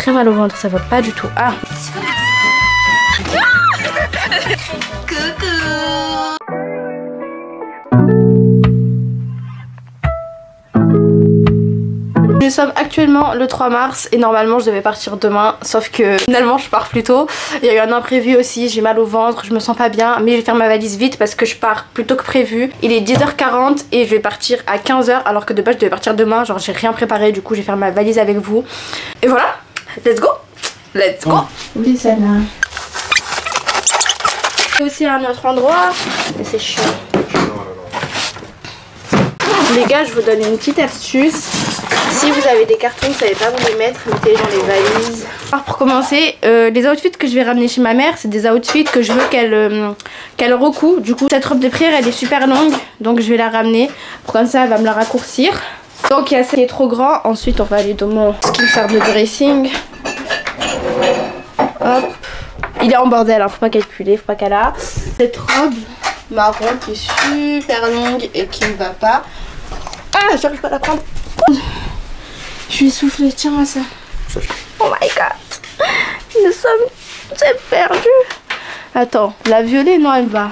très mal au ventre, ça va pas du tout. Ah. Coucou. Nous sommes actuellement le 3 mars et normalement je devais partir demain, sauf que finalement je pars plus tôt. Il y a eu un imprévu aussi, j'ai mal au ventre, je me sens pas bien, mais je vais faire ma valise vite parce que je pars plus tôt que prévu. Il est 10h40 et je vais partir à 15h alors que de base je devais partir demain, genre j'ai rien préparé, du coup je vais faire ma valise avec vous. Et voilà, let's go. Let's go. Oui, celle-là. C'est aussi à un autre endroit, mais c'est chiant. Les gars, je vous donne une petite astuce. Si vous avez des cartons, vous savez pas où les mettre, mettez-les dans les valises. Alors pour commencer, les outfits que je vais ramener chez ma mère, c'est des outfits que je veux qu'elle recoue. Du coup, cette robe de prière, elle est super longue, donc je vais la ramener. Pour comme ça, elle va me la raccourcir. Donc il y a ça qui est trop grand. Ensuite, on va aller dans mon skin de dressing. Hop. Il est en bordel, hein. Faut pas qu'elle pue, faut pas qu'elle a. Cette robe marron qui est super longue et qui ne va pas. Ah, j'arrive pas à la prendre. Je suis essoufflée, tiens-moi ça. Oh my god. Nous sommes perdus. Attends, la violet, non, elle me va.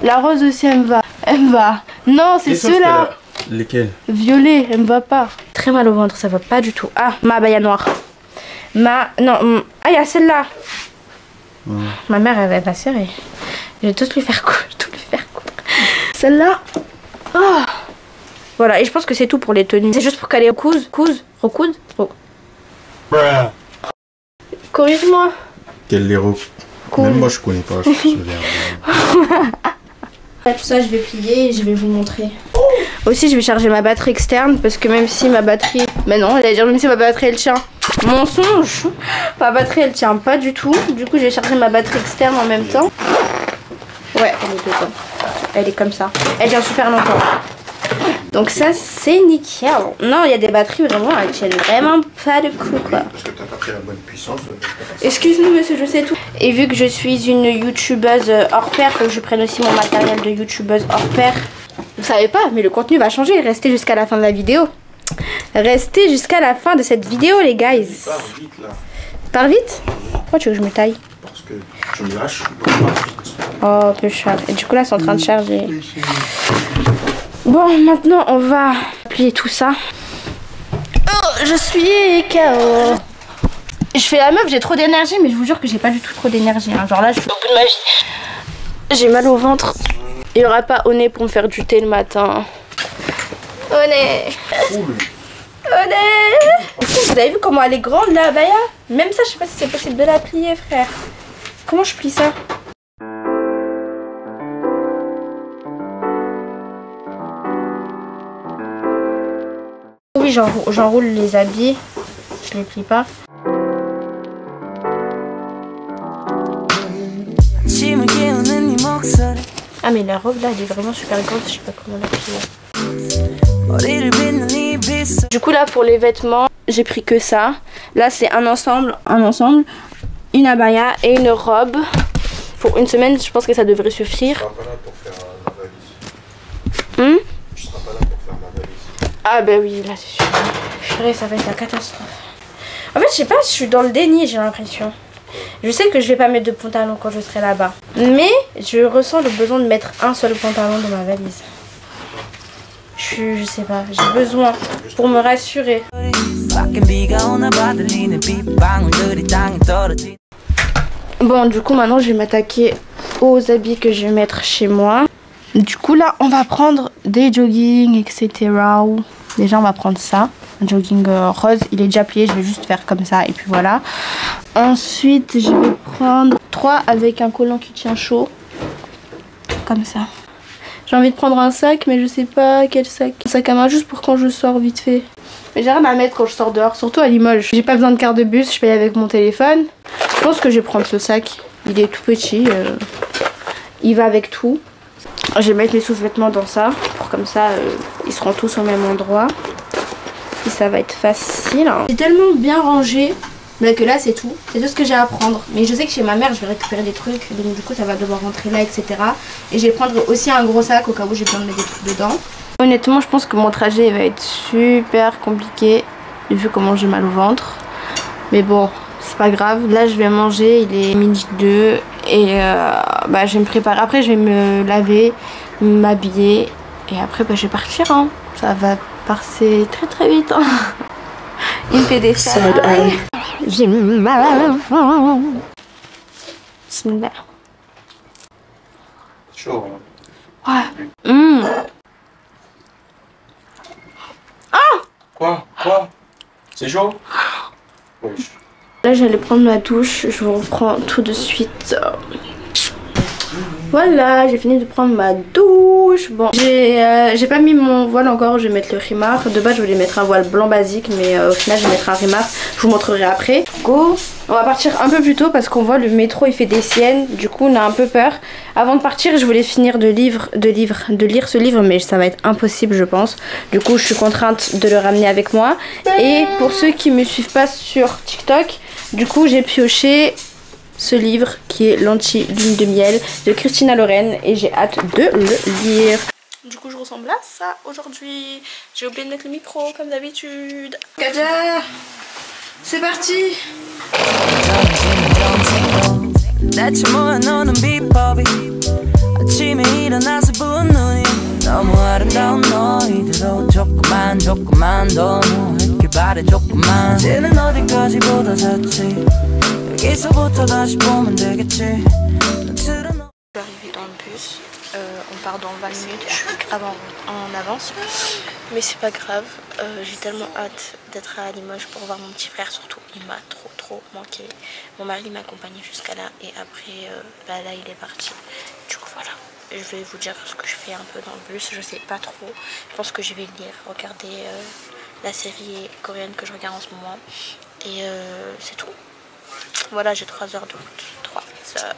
La rose aussi, elle me va. Elle me va. Non, c'est ceux-là. Lesquels? Violet, elle me va pas. Très mal au ventre, ça va pas du tout. Ah, ma abaya noire. Non, ah, il y a celle-là. Ma mère, elle va pas serrer. Je vais tous lui faire coudre. Celle-là. Oh. Voilà, et je pense que c'est tout pour les tenues. C'est juste pour qu'elle recoudre. Corrige-moi. Quel les cool. Même moi je connais pas, je me souviens. Tout ça, je vais plier et je vais vous montrer. Aussi, je vais charger ma batterie externe parce que même si ma batterie... Mais non, elle allait dire même si ma batterie elle tient. Mensonge. Ma batterie elle tient pas du tout. Du coup, j'ai chargé ma batterie externe en même temps. Ouais, elle est dedans. Elle est comme ça. Elle tient super longtemps. Donc ça c'est nickel. Non, il y a des batteries vraiment, elles tiennent vraiment pas le coup quoi. Parce que t'as pas pris la bonne puissance. Excuse-nous monsieur, je sais tout. Et vu que je suis une youtubeuse hors pair, faut que je prenne aussi mon matériel de youtubeuse hors pair. Vous savez pas, mais le contenu va changer. Restez jusqu'à la fin de la vidéo. Restez jusqu'à la fin de cette vidéo les guys. Pars vite là. Pars vite? Pourquoi tu veux que je me taille? Parce que tu me lâches, pars vite. Oh pécheur. Et du coup là c'est en train de charger. Bon, maintenant on va plier tout ça. Oh, je suis KO. Je fais la meuf, j'ai trop d'énergie, mais je vous jure que j'ai pas du tout trop d'énergie. Hein. Genre là, je suis au bout de ma vie. J'ai mal au ventre. Il y aura pas au nez pour me faire du thé le matin. Au nez. Au nez. Vous avez vu comment elle est grande la abaya? Même ça, je sais pas si c'est possible de la plier, frère. Comment je plie ça? Oui, j'enroule les habits, je les plie pas. Ah mais la robe là elle est vraiment super grande, je sais pas comment la plier. Du coup là pour les vêtements, j'ai pris que ça. Là c'est un ensemble, une abaya et une robe. Pour une semaine, je pense que ça devrait suffire. Tu seras pas là pour faire ma valise. Tu seras pas là pour faire ma valise. Ah bah oui, là c'est sûr. Purée, ça va être la catastrophe. En fait, je sais pas, je suis dans le déni, j'ai l'impression. Je sais que je vais pas mettre de pantalon quand je serai là-bas. Mais je ressens le besoin de mettre un seul pantalon dans ma valise. Je sais pas, j'ai besoin pour me rassurer. Bon, du coup, maintenant, je vais m'attaquer aux habits que je vais mettre chez moi. Du coup, là, on va prendre des joggings, etc. Déjà, on va prendre ça. Un jogging rose, il est déjà plié, je vais juste faire comme ça et puis voilà. Ensuite, je vais prendre 3 avec un collant qui tient chaud. Comme ça. J'ai envie de prendre un sac, mais je sais pas quel sac. Un sac à main juste pour quand je sors vite fait. Mais j'ai rien à mettre quand je sors dehors, surtout à Limoges. J'ai pas besoin de carte de bus, je paye avec mon téléphone. Je pense que je vais prendre ce sac. Il est tout petit. Il va avec tout. Je vais mettre mes sous-vêtements dans ça. Pour comme ça, ils seront tous au même endroit. Et ça va être facile. C'est tellement bien rangé. Mais que là c'est tout. C'est tout ce que j'ai à prendre. Mais je sais que chez ma mère je vais récupérer des trucs. Donc du coup ça va devoir rentrer là, etc. Et je vais prendre aussi un gros sac au cas où j'ai besoin de mettre des trucs dedans. Honnêtement, je pense que mon trajet va être super compliqué vu comment j'ai mal au ventre. Mais bon, c'est pas grave. Là, je vais manger. Il est 12h02. Et bah, je vais me préparer. Après, je vais me laver, m'habiller. Et après, bah, je vais partir. Hein. Ça va passer très très vite. Hein. Il me fait des salades. J'ai mal. Bismillah. Chaud. Ouais. Quoi? C'est chaud? Oui. Là, j'allais prendre ma douche. Je vous reprends tout de suite. Voilà, j'ai fini de prendre ma douche. Bon, j'ai pas mis mon voile encore, je vais mettre le rimar. De base, je voulais mettre un voile blanc basique, mais au final, je vais mettre un rimar. Je vous montrerai après. Go. On va partir un peu plus tôt parce qu'on voit le métro, il fait des siennes. Du coup, on a un peu peur. Avant de partir, je voulais finir de lire ce livre, mais ça va être impossible, je pense. Du coup, je suis contrainte de le ramener avec moi. Et pour ceux qui me suivent pas sur TikTok, du coup, j'ai pioché ce livre qui est L'Anti-Lune de Miel de Christina Loren et j'ai hâte de le lire. Du coup, je ressemble à ça aujourd'hui. J'ai oublié de mettre le micro comme d'habitude. Kaja, c'est parti. Je suis arrivée dans le bus, on part dans 20 minutes, je suis grave en avance, mais c'est pas grave, j'ai tellement hâte d'être à Limoges pour voir mon petit frère surtout, il m'a trop manqué. Mon mari m'a accompagné jusqu'à là et après bah là il est parti, du coup voilà. Je vais vous dire ce que je fais un peu dans le bus, je sais pas trop, je pense que je vais lire, regarder la série coréenne que je regarde en ce moment et c'est tout. Voilà, j'ai 3 heures de route, 3 heures.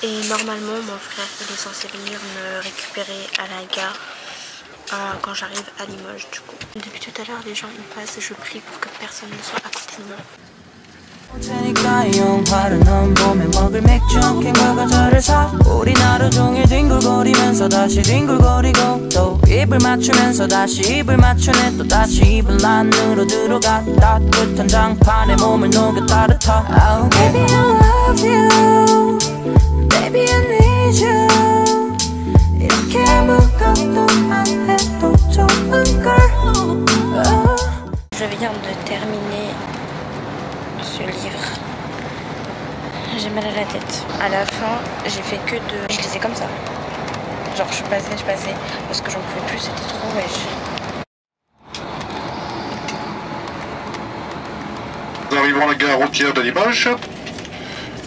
Et normalement, mon frère, il est censé venir me récupérer à la gare quand j'arrive à Limoges, du coup. Depuis tout à l'heure, les gens, ils passent, je prie pour que personne ne soit à côté de moi. Je viens de terminer ce livre. J'ai mal à la tête. À la fin, j'ai fait que de... Je lisais comme ça. Genre je passais. Parce que j'en pouvais plus, c'était trop wesh. Nous arrivons à la gare routière de Limoges.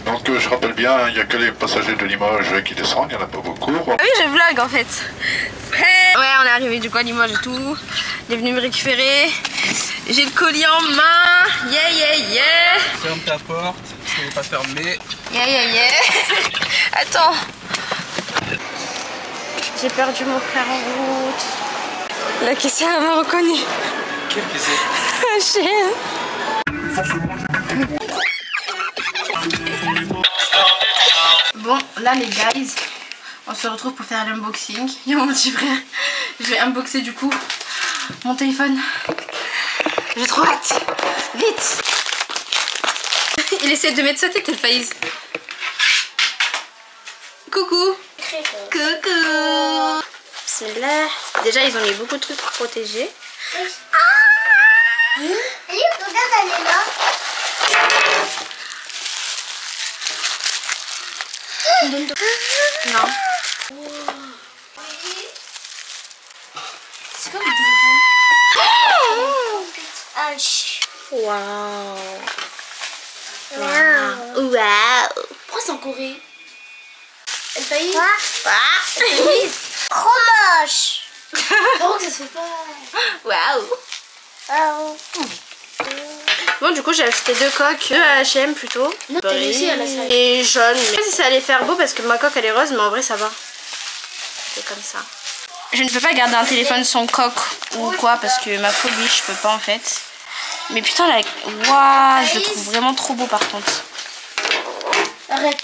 Donc je rappelle bien, il n'y a que les passagers de Limoges qui descendent, il n'y en a pas beaucoup. Ah oui, je vlog en fait. Ouais, on est arrivé du coup à Limoges et tout. Il est venu me récupérer. J'ai le colis en main. Yeah. Ferme ta porte, si elle n'est pas fermée. Yeah. Attends. J'ai perdu mon frère en route. La caissière m'a reconnu. Quel plaisir. Bon, là les guys, on se retrouve pour faire l'unboxing. Il y a mon petit frère. Je vais unboxer du coup mon téléphone. J'ai trop hâte. Vite. Il essaie de mettre sa tête, Faïs. Coucou. Coucou. Bismillah. Déjà, ils ont mis beaucoup de trucs pour protéger. Regarde, elle est là. Non. C'est comme un téléphone. Waouh. Pourquoi c'est en Corée? Elle faillit. Quoi? Trop moche. Pourquoi que ça se fait pas? Waouh. Bon, du coup, j'ai acheté 2 coques, 2 H&M plutôt. Non, t'as réussi à la salle. Et jaune. Je sais pas si ça allait faire beau parce que ma coque elle est rose, mais en vrai ça va. C'est comme ça. Je ne peux pas garder un téléphone sans coque ou quoi parce que ma phobie, je peux pas en fait. Mais putain, là, waouh, je le trouve vraiment trop beau par contre. Arrête.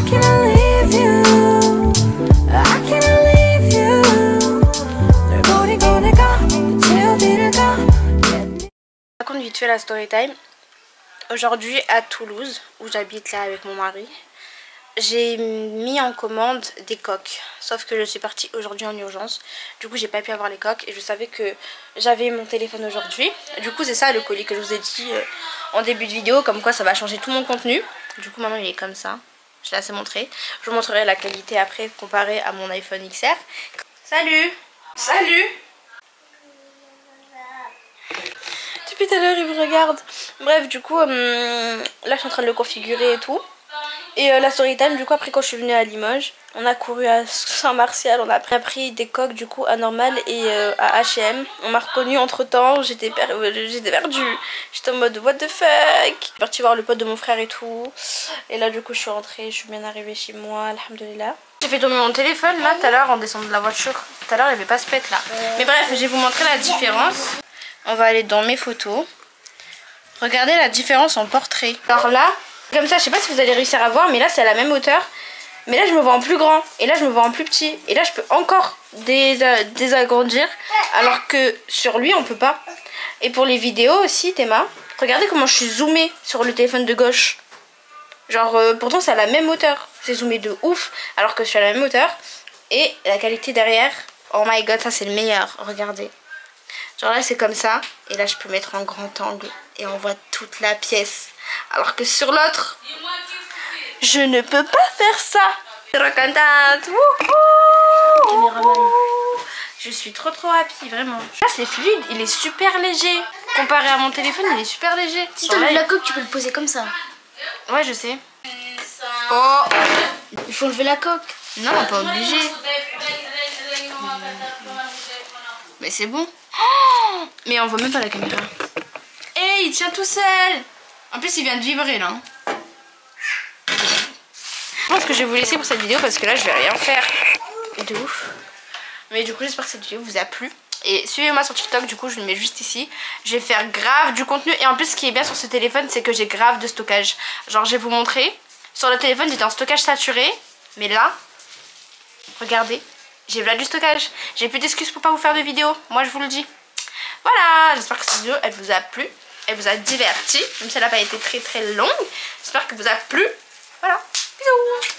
Je raconte vite fait la story time. aujourd'hui à Toulouse, où j'habite là avec mon mari, j'ai mis en commande des coques. Sauf que je suis partie aujourd'hui en urgence. Du coup j'ai pas pu avoir les coques et je savais que j'avais mon téléphone aujourd'hui. Du coup c'est ça le colis que je vous ai dit en début de vidéo, comme quoi ça va changer tout mon contenu. Du coup maintenant il est comme ça. Je l'ai assez montré. Je vous montrerai la qualité après comparée à mon iPhone XR. Salut! Salut! Depuis tout à l'heure il me regarde. Bref du coup là je suis en train de le configurer et tout. Et la story time du coup après quand je suis venue à Limoges, on a couru à Saint-Martial, on a pris des coques du coup à Normal et à H&M. On m'a reconnu entre temps, j'étais perdue, j'étais en mode what the fuck. Je suis partie voir le pote de mon frère et tout. Et là du coup je suis rentrée, je suis bien arrivée chez moi, alhamdoulilah. J'ai fait tomber mon téléphone là tout à l'heure en descendant de la voiture. Tout à l'heure il n'y avait pas ce pète là. Mais bref, je vais vous montrer la différence. On va aller dans mes photos. Regardez la différence en portrait. Alors là, comme ça, je sais pas si vous allez réussir à voir, mais là c'est à la même hauteur. Mais là je me vois en plus grand, et là je me vois en plus petit. Et là je peux encore désagrandir, alors que sur lui on peut pas. Et pour les vidéos aussi, Théma, regardez comment je suis zoomée sur le téléphone de gauche. Genre pourtant c'est à la même hauteur. C'est zoomé de ouf, alors que je suis à la même hauteur. Et la qualité derrière, oh my god, ça c'est le meilleur, regardez. Genre là c'est comme ça, et là je peux mettre en grand angle et on voit toute la pièce. Alors que sur l'autre, je ne peux pas faire ça. Je suis contente. Je suis trop happy, vraiment. Là c'est fluide, il est super léger. Comparé à mon téléphone, il est super léger. Si tu enlèves la coque, tu peux le poser comme ça. Ouais, je sais. Oh, il faut enlever la coque. Non, pas obligé. Mais c'est bon. Oh, mais on voit même pas la caméra. Et il tient tout seul. En plus il vient de vibrer là. Je pense que je vais vous laisser pour cette vidéo parce que là je vais rien faire de ouf. Mais du coup j'espère que cette vidéo vous a plu. Et suivez-moi sur TikTok, du coup je le mets juste ici. Je vais faire grave du contenu. Et en plus ce qui est bien sur ce téléphone, c'est que j'ai grave de stockage. Genre je vais vous montrer. Sur le téléphone j'étais en stockage saturé. Mais là, regardez, j'ai là du stockage. J'ai plus d'excuses pour pas vous faire de vidéo. Moi je vous le dis. Voilà, j'espère que cette vidéo elle vous a plu. Elle vous a diverti, même si elle n'a pas été très longue. J'espère que vous a plu. Voilà, bisous.